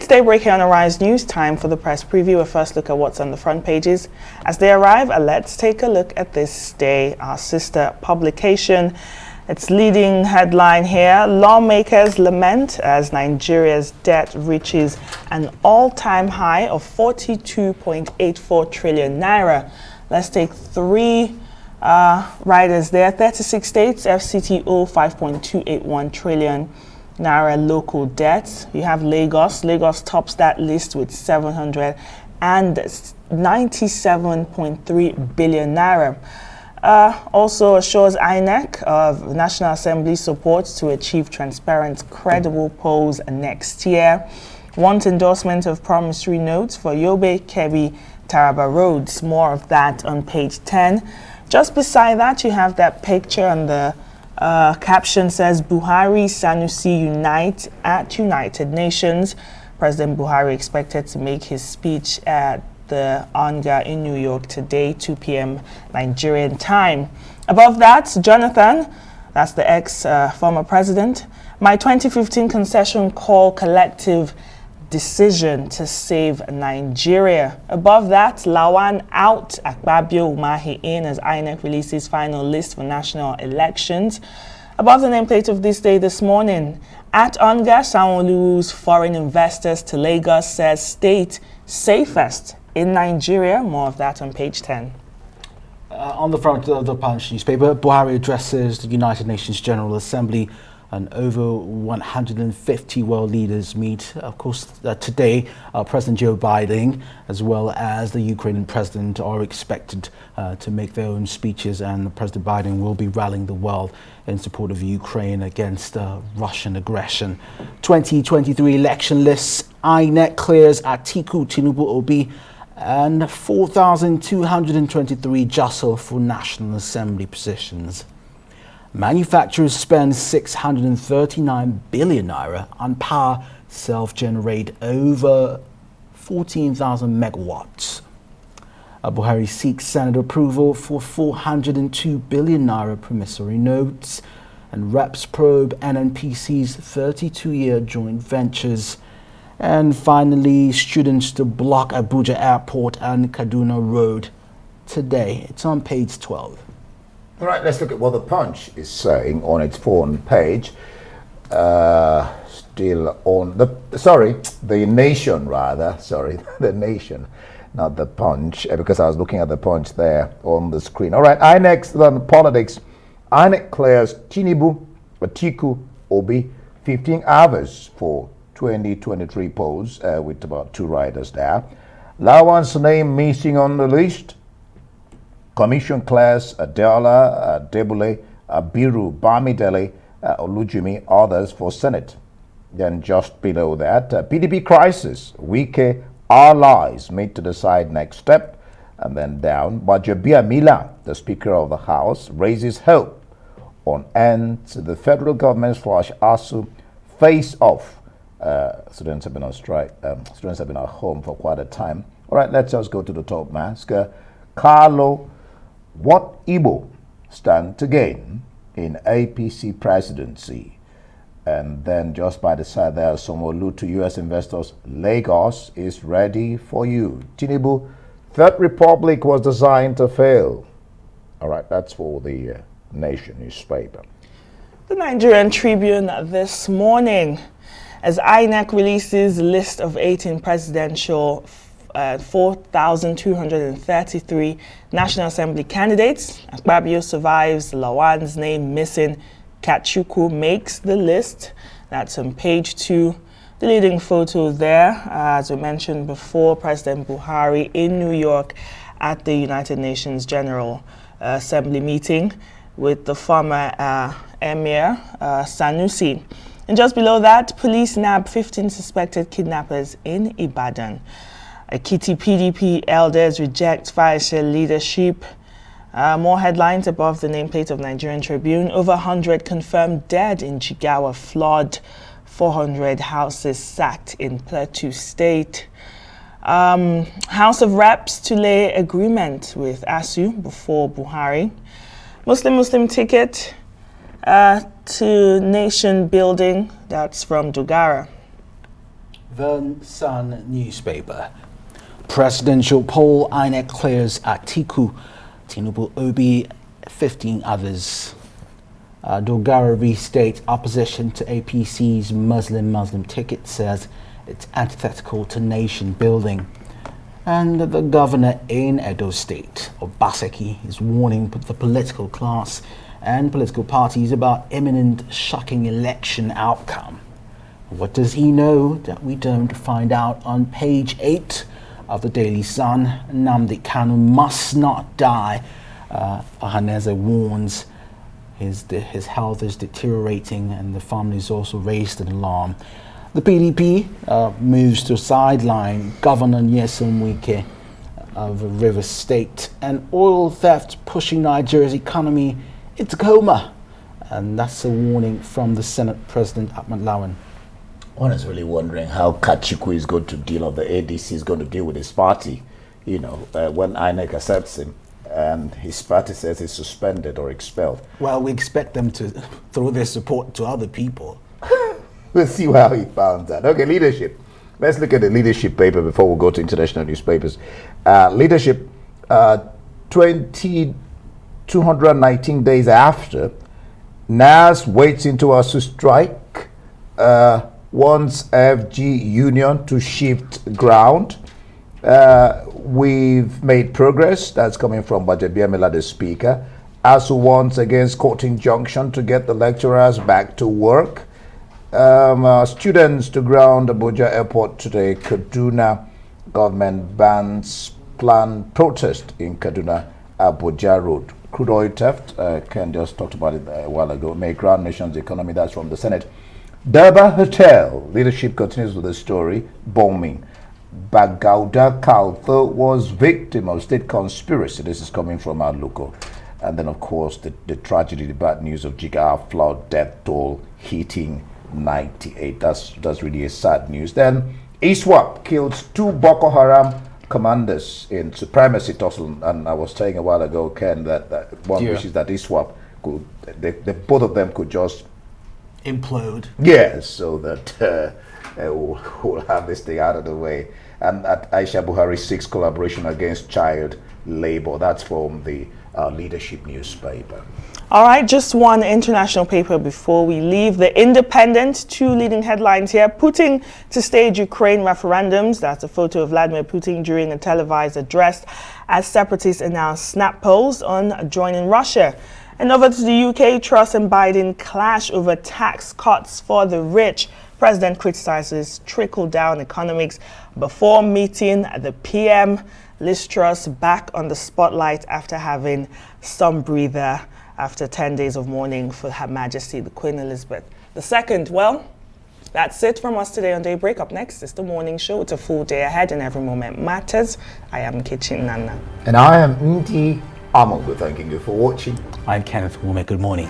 It's daybreak on Arise News, time for the press preview. A first look at what's on the front pages. As they arrive, let's take a look at This Day, our sister publication. Its leading headline here: lawmakers lament as Nigeria's debt reaches an all-time high of 42.84 trillion naira. Let's take three riders there. 36 states, FCTO 5.281 trillion naira local debt. You have Lagos. Lagos tops that list with 797.3 billion naira. Also assures INEC of National Assembly support to achieve transparent, credible polls next year. Want endorsement of promissory notes for Yobe, Kebbi, Taraba roads. More of that on page 10. Just beside that, you have that picture, and the caption says, Buhari, Sanusi unite at United Nations. President Buhari expected to make his speech at the Onga in New York today, 2 p.m. Nigerian time. Above that, Jonathan, that's the ex-former president, my 2015 concession call collective decision to save Nigeria. Above that, Lawan out, Akpabio Umahi in as INEC releases final list for national elections. Above the nameplate of This Day this morning, at Onga, Sanwo-Olu's foreign investors to Lagos says state safest in Nigeria. More of that on page 10. On the front of the Punch newspaper, Buhari addresses the United Nations General Assembly, and over 150 world leaders meet. Of course, today, President Joe Biden, as well as the Ukrainian president, are expected to make their own speeches, and President Biden will be rallying the world in support of Ukraine against Russian aggression. 2023 election lists: INEC clears Atiku, Tinubu, Obi, and 4,223 jostle for National Assembly positions. Manufacturers spend 639 billion naira on power, self-generate over 14,000 megawatts. Buhari seeks Senate approval for 402 billion naira promissory notes, and reps probe NNPC's 32-year joint ventures. And finally, students to block Abuja Airport and Kaduna Road today. It's on page 12. All right, let's look at what the Punch is saying on its front page. Still on the Nation, rather. Sorry, the Nation, not the Punch, because I was looking at the Punch there on the screen. All right, INEC's politics. INEC clears Tinubu, Atiku, Obi, 15 hours for 2023 polls, with about 2 riders there. Lawan's name missing on the list. Commission clears Adela, Debule, Abiru, Bamidele, Olujimi, others for Senate. Then just below that, PDP crisis, Wike, allies meet to decide next step. And then down, Bajabia Mila, the Speaker of the House, raises hope on end to the federal government's /ASU face-off. Students have been on strike. Students have been at home for quite a time. All right, let's just go to the top mask. Carlo, what Igbo stand to gain in APC presidency? And then just by the side there, some allude to U.S. investors. Lagos is ready for you. Tinubu, Third Republic was designed to fail. All right, that's for the Nation newspaper. The Nigerian Tribune this morning, as INEC releases list of 18 presidential 4,233 National Assembly candidates. Akpabio survives, Lawan's name missing. Kachuku makes the list. That's on page 2. The leading photo there, as we mentioned before, President Buhari in New York at the United Nations General Assembly meeting with the former Emir Sanusi. And just below that, police nab 15 suspected kidnappers in Ibadan. Ekiti PDP elders reject Faisal leadership. More headlines above the nameplate of Nigerian Tribune. Over 100 confirmed dead in Jigawa flood. 400 houses sacked in Plateau State. House of Reps to lay agreement with ASU before Buhari. Muslim ticket to nation building. That's from Dogara. The Sun newspaper. Presidential poll, INEC clears Atiku, Tinubu Obi, 15 others. Dogara restates opposition to APC's Muslim ticket, says it's antithetical to nation building. And the governor in Edo State, Obaseki, is warning the political class and political parties about imminent shocking election outcome. What does he know that we don't? Find out on page 8 of the Daily Sun. Nnamdi Kanu must not die. Ohaneze warns his health is deteriorating, and the family has also raised an alarm. The PDP moves to sideline Governor Nyesom Wike of Rivers State, and oil theft pushing Nigeria's economy into coma. And that's a warning from the Senate President Ahmed Lawan. One is really wondering how Kachiku is going to deal, or the ADC is going to deal with his party, when INEC accepts him and his party says he's suspended or expelled. Well, we expect them to throw their support to other people. We'll see how he found that. Okay, leadership. Let's look at the leadership paper before we go to international newspapers. Leadership, 219 days after, NAS waits into us to strike. Wants FG Union to shift ground. We've made progress. That's coming from Budget Biamila, the speaker. ASU wants against court injunction to get the lecturers back to work. Students to ground Abuja Airport today. Kaduna government bans planned protest in Kaduna Abuja Road. Crude oil theft. Ken just talked about it a while ago. May ground nation's economy. That's from the Senate. Durbar Hotel. Leadership continues with the story. Bombing. Bagauda Kaltho was victim of state conspiracy. This is coming from our local. And then, of course, the tragedy, the bad news of Jigar flood, death toll hitting 98. That's really a sad news. Then, ISWAP kills 2 Boko Haram commanders in supremacy tussle. And I was saying a while ago, Ken, that one wishes that ISWAP could, both of them could just implode. Yes, so that we'll have this thing out of the way. And that Aisha Buhari seeks collaboration against child labor. That's from the leadership newspaper. All right, just one international paper before we leave. The Independent, 2 leading headlines here. Putin to stage Ukraine referendums. That's a photo of Vladimir Putin during a televised address as separatists announce snap polls on joining Russia. And over to the UK, Truss and Biden clash over tax cuts for the rich. President criticizes trickle-down economics before meeting the PM. Liz Truss back on the spotlight after having some breather after 10 days of mourning for Her Majesty the Queen Elizabeth II. Well, that's it from us today on Daybreak. Up next is the morning show. It's a full day ahead and every moment matters. I am Kitchen Nana. And I am Ndi Amogu. Thanking you for watching. I'm Kenneth Womack. Good morning.